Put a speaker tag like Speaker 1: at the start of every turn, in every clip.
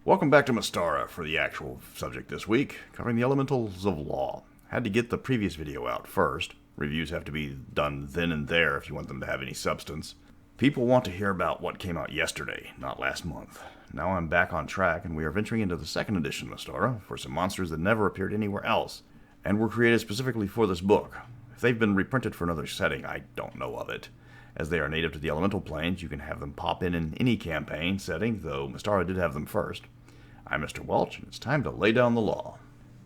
Speaker 1: Welcome back to Mystara for the actual subject this week, covering the elementals of law. Had to get the previous video out first. Reviews have to be done then and there if you want them to have any substance. People want to hear about what came out yesterday, not last month. Now I'm back on track, and we are venturing into the second edition of Mystara for some monsters that never appeared anywhere else, and were created specifically for this book. If they've been reprinted for another setting, I don't know of it. As they are native to the elemental planes, you can have them pop in any campaign setting, though Mystara did have them first. I'm Mr. Welch, and it's time to lay down the law.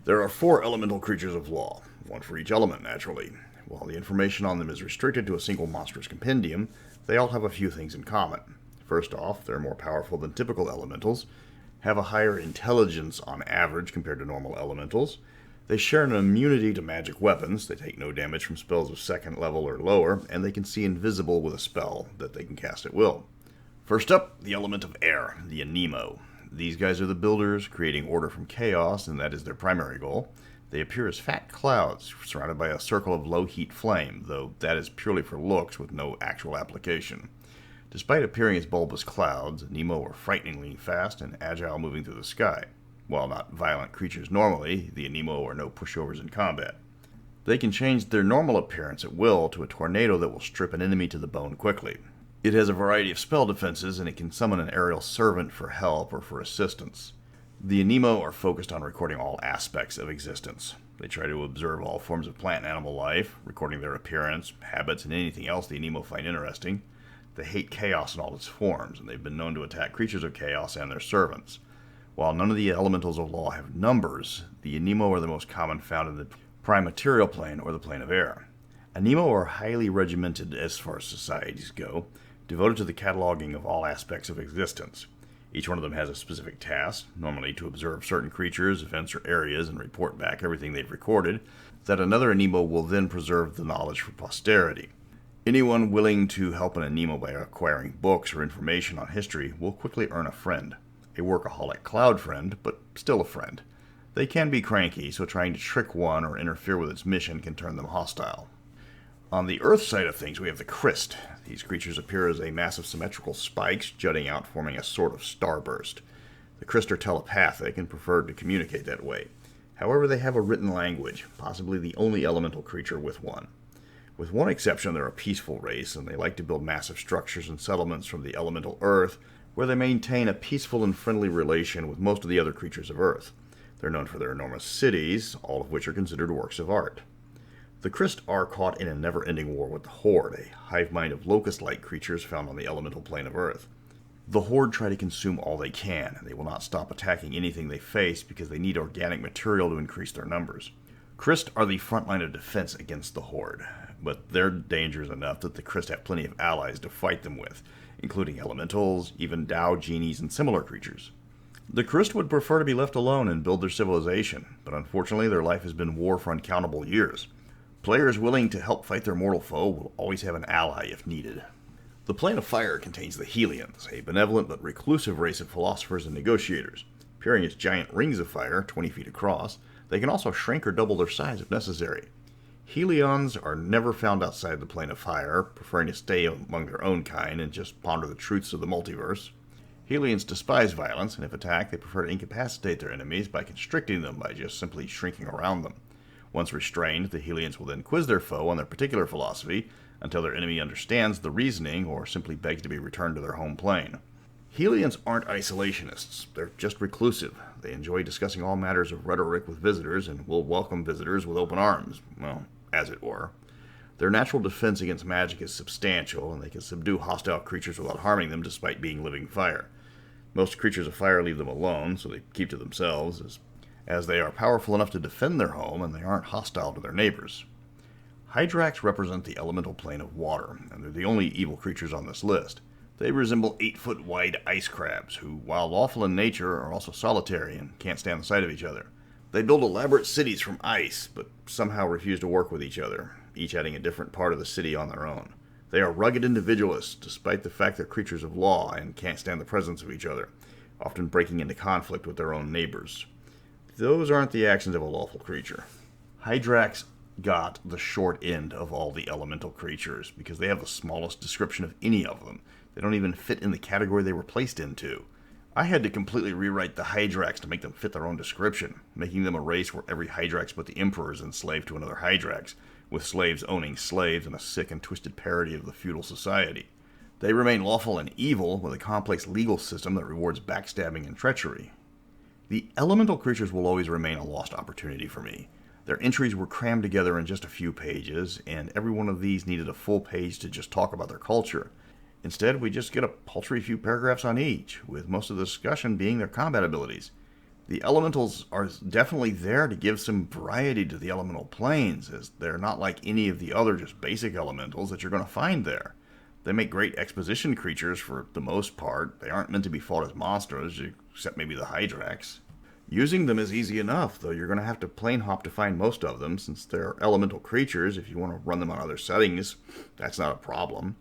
Speaker 1: There are 4 elemental creatures of law, one for each element, naturally. While the information on them is restricted to a single monstrous compendium, they all have a few things in common. First off, they're more powerful than typical elementals, have a higher intelligence on average compared to normal elementals. They share an immunity to magic weapons, they take no damage from spells of 2nd level or lower, and they can see invisible with a spell that they can cast at will. First up, the element of air, the Anemo. These guys are the builders, creating order from chaos, and that is their primary goal. They appear as fat clouds, surrounded by a circle of low-heat flame, though that is purely for looks with no actual application. Despite appearing as bulbous clouds, Anemo are frighteningly fast and agile moving through the sky. While not violent creatures normally, the Anemo are no pushovers in combat. They can change their normal appearance at will to a tornado that will strip an enemy to the bone quickly. It has a variety of spell defenses, and it can summon an aerial servant for help or for assistance. The Anemo are focused on recording all aspects of existence. They try to observe all forms of plant and animal life, recording their appearance, habits, and anything else the Anemo find interesting. They hate chaos in all its forms, and they've been known to attack creatures of chaos and their servants. While none of the elementals of law have numbers, the Anemo are the most common found in the prime material plane or the plane of air. Anemo are highly regimented as far as societies go, devoted to the cataloging of all aspects of existence. Each one of them has a specific task, normally to observe certain creatures, events, or areas and report back everything they've recorded, that another Anemo will then preserve the knowledge for posterity. Anyone willing to help an Anemo by acquiring books or information on history will quickly earn a friend. A workaholic cloud friend, but still a friend. They can be cranky, so trying to trick one or interfere with its mission can turn them hostile. On the Earth side of things, we have the Cryst. These creatures appear as a massive symmetrical spikes jutting out, forming a sort of starburst. The Cryst are telepathic and prefer to communicate that way. However, they have a written language, possibly the only elemental creature with one. With one exception, they're a peaceful race, and they like to build massive structures and settlements from the elemental Earth, where they maintain a peaceful and friendly relation with most of the other creatures of Earth. They're known for their enormous cities, all of which are considered works of art. The Cryst are caught in a never-ending war with the Horde, a hive mind of locust-like creatures found on the elemental plane of Earth. The Horde try to consume all they can, and they will not stop attacking anything they face because they need organic material to increase their numbers. Cryst are the front line of defense against the Horde, but they're dangerous enough that the Cryst have plenty of allies to fight them with, including elementals, even Dao genies, and similar creatures. The Cryst would prefer to be left alone and build their civilization, but unfortunately their life has been war for uncountable years. Players willing to help fight their mortal foe will always have an ally if needed. The plane of fire contains the Helions, a benevolent but reclusive race of philosophers and negotiators. Appearing as giant rings of fire, 20 feet across, they can also shrink or double their size if necessary. Helions are never found outside the plane of fire, preferring to stay among their own kind and just ponder the truths of the multiverse. Helions despise violence, and if attacked, they prefer to incapacitate their enemies by constricting them by just simply shrinking around them. Once restrained, the Helions will then quiz their foe on their particular philosophy until their enemy understands the reasoning or simply begs to be returned to their home plane. Helions aren't isolationists, they're just reclusive. They enjoy discussing all matters of rhetoric with visitors and will welcome visitors with open arms, well, as it were. Their natural defense against magic is substantial, and they can subdue hostile creatures without harming them despite being living fire. Most creatures of fire leave them alone, so they keep to themselves, as they are powerful enough to defend their home and they aren't hostile to their neighbors. Hydrax represent the elemental plane of water, and they're the only evil creatures on this list. They resemble 8-foot-wide ice crabs, who, while lawful in nature, are also solitary and can't stand the sight of each other. They build elaborate cities from ice, but somehow refuse to work with each other, each adding a different part of the city on their own. They are rugged individualists, despite the fact they're creatures of law and can't stand the presence of each other, often breaking into conflict with their own neighbors. Those aren't the actions of a lawful creature. Hydrax got the short end of all the elemental creatures because they have the smallest description of any of them. They don't even fit in the category they were placed into. I had to completely rewrite the Hydrax to make them fit their own description, making them a race where every Hydrax but the Emperor is enslaved to another Hydrax, with slaves owning slaves in a sick and twisted parody of the feudal society. They remain lawful and evil, with a complex legal system that rewards backstabbing and treachery. The elemental creatures will always remain a lost opportunity for me. Their entries were crammed together in just a few pages, and every one of these needed a full page to just talk about their culture. Instead, we just get a paltry few paragraphs on each, with most of the discussion being their combat abilities. The elementals are definitely there to give some variety to the elemental planes, as they're not like any of the other just basic elementals that you're going to find there. They make great exposition creatures for the most part. They aren't meant to be fought as monsters, except maybe the Hydrax. Using them is easy enough, though you're going to have to plane hop to find most of them, since they're elemental creatures. If you want to run them on other settings, that's not a problem.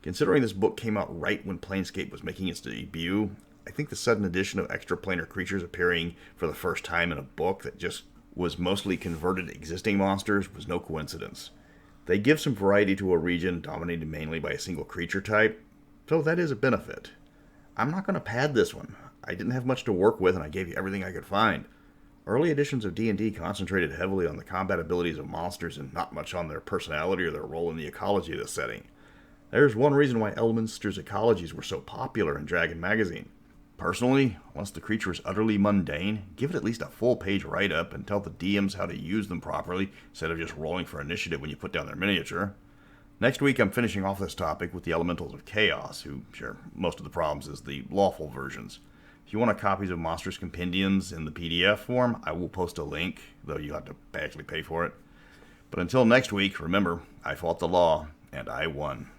Speaker 1: Considering this book came out right when Planescape was making its debut, I think the sudden addition of extraplanar creatures appearing for the first time in a book that just was mostly converted existing monsters was no coincidence. They give some variety to a region dominated mainly by a single creature type, so that is a benefit. I'm not going to pad this one. I didn't have much to work with, and I gave you everything I could find. Early editions of D&D concentrated heavily on the combat abilities of monsters and not much on their personality or their role in the ecology of the setting. There's one reason why Elminster's ecologies were so popular in Dragon Magazine. Personally, once the creature is utterly mundane, give it at least a full-page write-up and tell the DMs how to use them properly, instead of just rolling for initiative when you put down their miniature. Next week, I'm finishing off this topic with the Elementals of Chaos, who share most of the problems as the lawful versions. If you want copies of Monstrous Compendiums in the PDF form, I will post a link, though you have to actually pay for it. But until next week, remember, I fought the law, and I won.